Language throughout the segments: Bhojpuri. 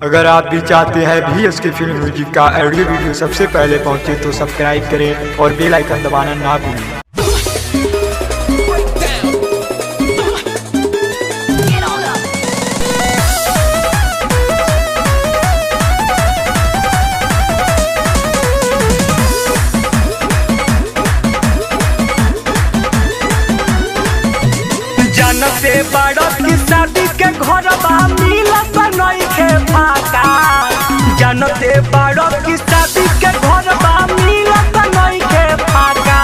अगर आप भी चाहते हैं VSK फिल्म म्यूजिक का ऑडियो वीडियो सबसे पहले पहुंचे तो सब्सक्राइब करें और बेल आइकन दबाना ना भूलें। जानते बड़ा की शादी के घर मिलत नइखे फाका। जानते बड़ा की शादी के घर मिलत नइखे फाका।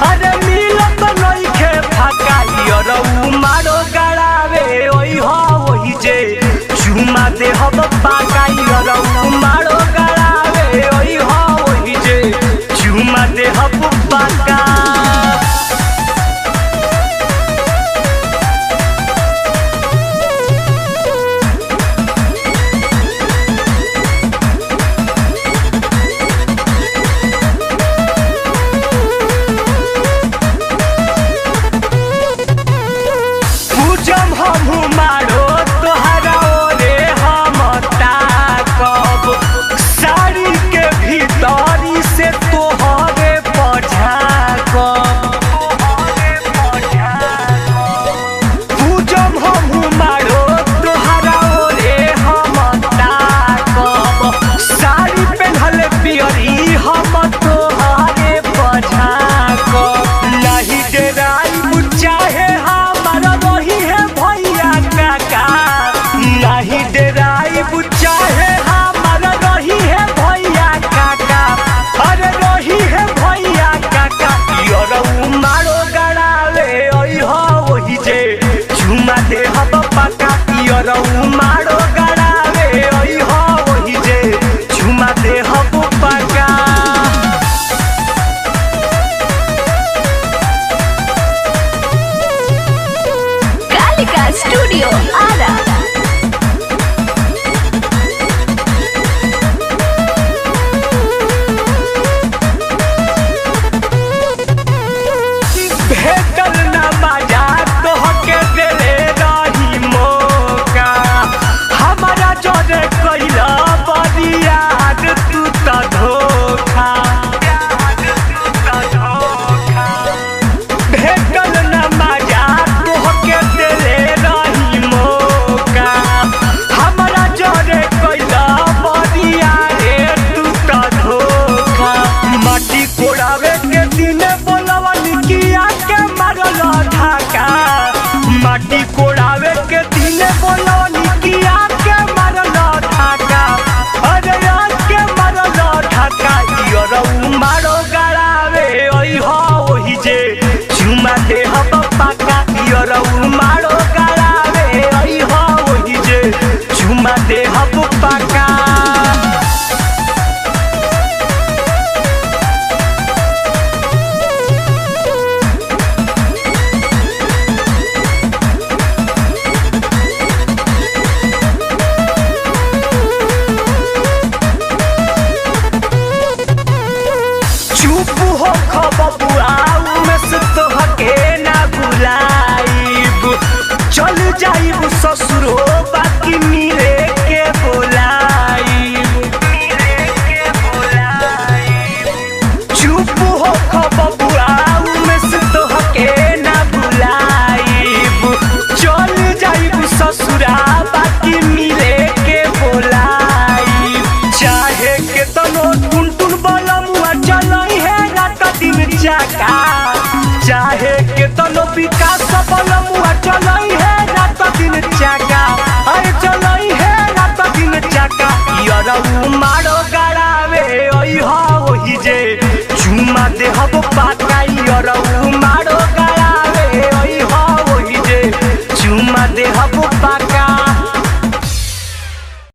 अरे मिलत नइखे फाका। यरऊ मारो गड़ावे ओई हो ओही जे चुमा दे हब पाका। यरऊ मारो गड़ावे ओई हो ओही जे चुमा दे हब पाका। मारो गड़ावे ओई हो ओही जे चुमा दे हब पाका। कालिका स्टूडियो आरा। भेटल ना मजा तोहके देले रही मौका। हमारा जोरे कइला बरियार तू त धोखा। भेटल ना मजा तोहके देले रही मौका। हमारा जोरे कइला बरियार तू त धोखा। माटी कोड़ावे के दिन बोलवा निकिया के मारल ढाका। माटी कोड़ावे के दिन बोलवा निकिया के मारल ढाका। अरे आज के मारल ढाका। यरऊ मारो गड़ावे ओई हो ओही जे चुमा दे हब पाका। यरऊ मारो गड़ावे ओई हो ओही जे चुमा दे हब पाका। चुप हो खबबुआ में से तोहके ना बुलाइब। चल जाइब ससुरो बाकी मिले के बोलाइब। चुप हो खबबुआ में से तोहके ना बुलाइब। चल जाइब ससुरा बाकी मिले के बोलाइब। चाहे के तनो टुन टुन बलमुआ चलई है रात दिन जाका। चाहे के तनो विकास बलमुआ चलई